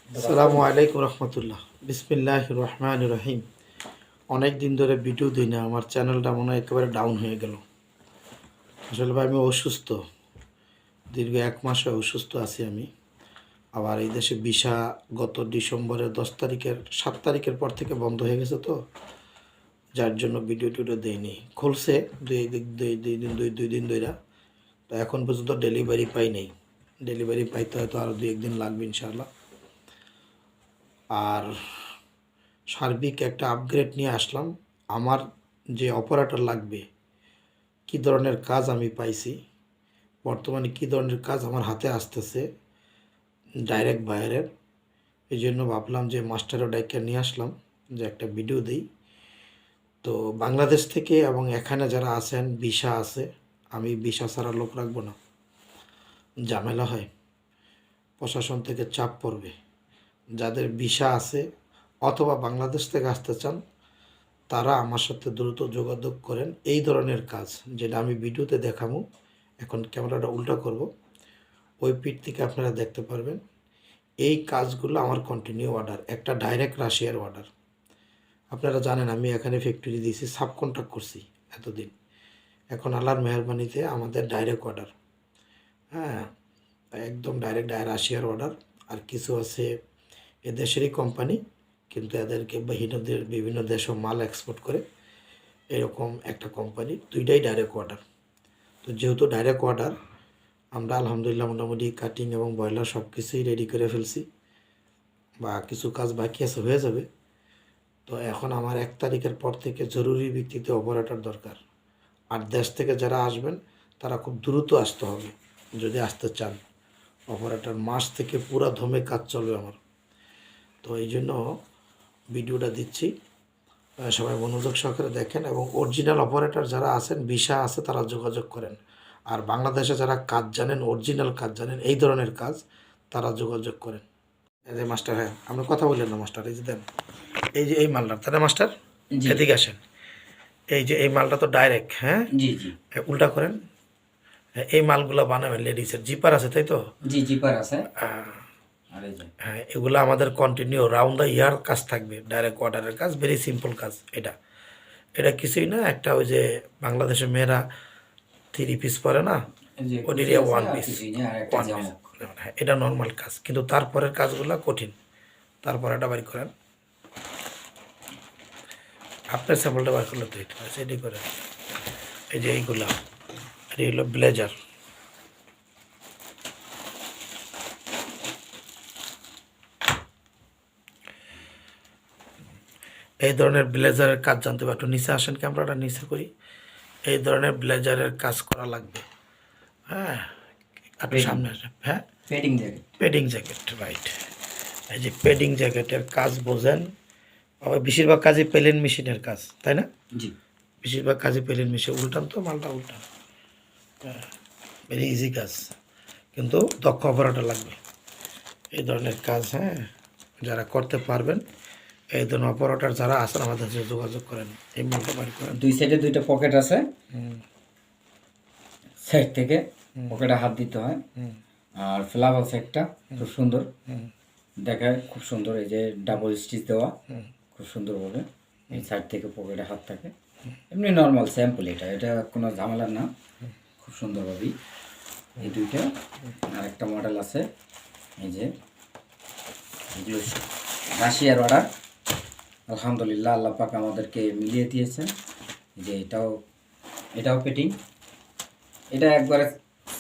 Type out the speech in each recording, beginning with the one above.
আসসালামু আলাইকুম রহমতুল্লাহ। বিসমিল্লাহির রহমানির রহিম। অনেক দিন ধরে ভিডিও দিই না, আমার চ্যানেলটা মনে হয় একেবারে ডাউন হয়ে গেল। আসলে ভাই আমি অসুস্থ, দীর্ঘ 1 মাস অসুস্থ আছি আমি। আবার এই দেশে ভিসা গত ডিসেম্বরের 10 তারিখের 7 তারিখের পর থেকে বন্ধ হয়ে গেছে, তো যার জন্য ভিডিও টিডিও দেয়নি। খুলছে দুই দিন ধরে, তো এখন পর্যন্ত ডেলিভারি পাই নাই। ডেলিভারি পাইতে হয়তো আরও 2-1 দিন লাগবে ইনশাআল্লাহ। আর সার্বিক একটা আপগ্রেড নিয়ে আসলাম। আমার যে অপারেটর লাগবে, কী ধরনের কাজ আমি পাইছি, বর্তমানে কী ধরনের কাজ আমার হাতে আসতেছে ডাইরেক্ট বাইরের, এই জন্য ভাবলাম যে মাস্টারও ডাইকে নিয়ে আসলাম যে একটা ভিডিও দিই। তো বাংলাদেশ থেকে এবং এখানে যারা আছেন ভিসা আছে, আমি ভিসা ছাড়া লোক রাখবো না, ঝামেলা হয়, প্রশাসন থেকে চাপ পড়বে। যাদের ভিসা আছে অথবা বাংলাদেশ থেকে আসতে চান, তারা আমার সাথে দ্রুত যোগাযোগ করেন। এই ধরনের কাজ যেটা আমি ভিডিওতে দেখাবো, এখন ক্যামেরাটা উল্টা করব, ওই পিঠ থেকে আপনারা দেখতে পারবেন। এই কাজগুলো আমার কন্টিনিউ অর্ডার, একটা ডাইরেক্ট রাশিয়ার অর্ডার। আপনারা জানেন আমি এখানে ফ্যাক্টরি দিয়েছি, সাব কন্ট্রাক্ট করছি এতদিন। এখন আল্লাহর মেহরবানিতে আমাদের ডাইরেক্ট অর্ডার, হ্যাঁ, একদম ডাইরেক্ট রাশিয়ার অর্ডার। আর কিছু আছে এদেশেরই কোম্পানি, কিন্তু এদেরকে বিভিন্ন দেশও মাল এক্সপোর্ট করে, এরকম একটা কোম্পানি। দুইটাই ডাইরেক্ট অর্ডার। তো যেহেতু ডাইরেক্ট অর্ডার, আমরা আলহামদুলিল্লাহ মোটামুটি কাটিং এবং বয়লার সব কিছুই রেডি করে ফেলছি, বা কিছু কাজ বাকি আছে, হয়ে যাবে। তো এখন আমার 1 তারিখের পর থেকে জরুরি ভিত্তিতে অপারেটর দরকার। আর দেশ থেকে যারা আসবেন তারা খুব দ্রুত আসতে হবে যদি আসতে চান। অপারেটর মাস থেকে পুরা ধমে কাজ চলবে আমার। তো এই জন্য ভিডিওটা দিচ্ছি, সবাই মনোযোগ সহকারে দেখেন। এবং অরিজিনাল অপারেটর যারা আছেন, ভিসা আছে, তারা যোগাযোগ করেন। আর বাংলাদেশে যারা কাজ জানেন, অরিজিনাল কাজ জানেন, এই ধরনের কাজ, তারা যোগাযোগ করেন। এই যে মাস্টার, হ্যাঁ আপনি কথা বললেন না মাস্টার, এই যে দেন, এই যে এই মালটা, তাই না মাস্টার? এদিকে আসেন। এই যে এই মালটা তো ডাইরেক্ট, হ্যাঁ জি জি উল্টা করেন। এই মালগুলো বানাবেন লেডিসের, জিপার আছে তাই তো? জি জিপার আছে। হ্যাঁ, এগুলো আমাদের কন্টিনিউ রাউন্ড দ্য ইয়ার কাজ থাকবে, ডাইরেক্ট অর্ডারের কাজ, ভেরি সিম্পল কাজ। এটা এটা কিছুই না, একটা ওই যে বাংলাদেশের মেয়েরা 3 পিস পরে না, যে ওটির কুচি আছে 1 পিস, আর কিছুই না, আর একটা 1 পিস। জামক। হ্যাঁ, এটা নর্মাল কাজ, কিন্তু তারপরের কাজগুলো কঠিন। তারপর এটা বাড়ি করেন, আপনার স্যাম্পলটা বার করলে তো এটা এটাই করেন। এই যে এইগুলা, এটা হলো ব্লেজার। এই ধরনের ব্লেজারের কাজ জানতে হবে, একটু নিচে আসেন, ক্যামেরাটা নিচে করি। এই ধরনের ব্লেজারের কাজ করা লাগবে, হ্যাঁ, একটু সামনে আসেন। হ্যাঁ, padding jacket. Padding jacket, right. এই যে পেডিং জ্যাকেটের কাজ বোঝেন। আবার বেশিরভাগ কাজই প্লেন মেশিনের কাজ, তাই না? জি বেশিরভাগ কাজই প্লেন মেশিন। উল্টান তো, মালটা উল্টান। ভেরি ইজি কাজ, কিন্তু দক্ষ অপারেটর লাগবে এই ধরনের কাজ। হ্যাঁ, যারা করতে পারবেন, এই ধরনের অপারেটর যারা আছেন আমাদের সাথে যোগাযোগ করেন। এই মালটা বাড়ি করেন। দুই সাইডে দুইটা পকেট আছে, সাইড থেকে পকেটে হাত দিতে হয়। আর ফ্লাপ আছে একটা, খুব সুন্দর দেখায়, খুব সুন্দর। এই যে ডাবল স্টিচ দেওয়া, খুব সুন্দরভাবে এই সাইড থেকে পকেটে হাত থাকে। এমনি নর্মাল স্যাম্পল, এটা এটা কোনো ঝামেলার না, খুব সুন্দরভাবেই এই দুইটা। আর একটা মডেল আছে, এই যে এগুলো রাশিয়ার অর্ডার। আলহামদুলিল্লাহ, আল্লাহ পাক আমাদেরকে মিলিয়ে দিয়েছেন। যে এটাও পেটিং, এটা একবারে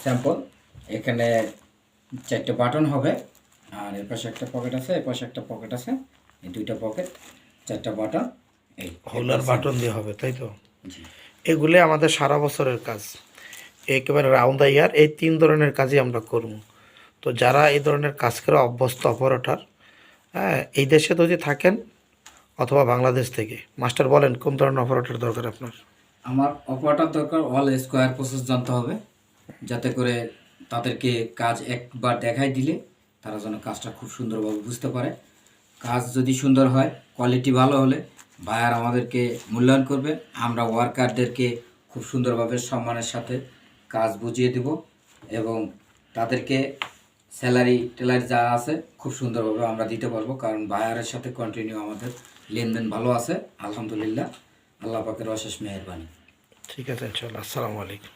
স্যাম্পল। এখানে 4টে বাটন হবে, আর এর পাশে একটা পকেট আছে, এর পাশে একটা পকেট আছে, এই দুইটা পকেট, 4টা বাটন, এই হোল্ডার বাটন দিয়ে হবে, তাই তো? জি এগুলো আমাদের সারা বছরের কাজ, একেবারে রাউন্ড দ্য ইয়ার। এই 3 ধরনের কাজই আমরা করব। তো যারা এই ধরনের কাজ করে অভ্যস্ত অপারেটর, হ্যাঁ, এই দেশে যদি থাকেন অথবা বাংলাদেশ থেকে, মাস্টার বলেন কোন ধরনের অপারেটর দরকার আপনার? আমার অপারেটর দরকার অল স্কোয়ার প্রসেস জানতে হবে, যাতে করে তাদেরকে কাজ একবার দেখাই দিলে তারা যেন কাজটা খুব সুন্দরভাবে বুঝতে পারে। কাজ যদি সুন্দর হয়, কোয়ালিটি ভালো হলে বায়ার আমাদেরকে মূল্যায়ন করবে। আমরা ওয়ার্কারদেরকে খুব সুন্দরভাবে সম্মানের সাথে কাজ বুঝিয়ে দেব, এবং তাদেরকে স্যালারি টেলারি যা আছে খুব সুন্দরভাবে আমরা দিতে পারবো, কারণ বায়ারের সাথে কন্টিনিউ আমাদের লেনদেন ভালো আছে আলহামদুলিল্লাহ, আল্লাহ পাকের অশেষ মেহেরবানি। ঠিক আছে ইনশাল্লাহ। আসসালামু আলাইকুম।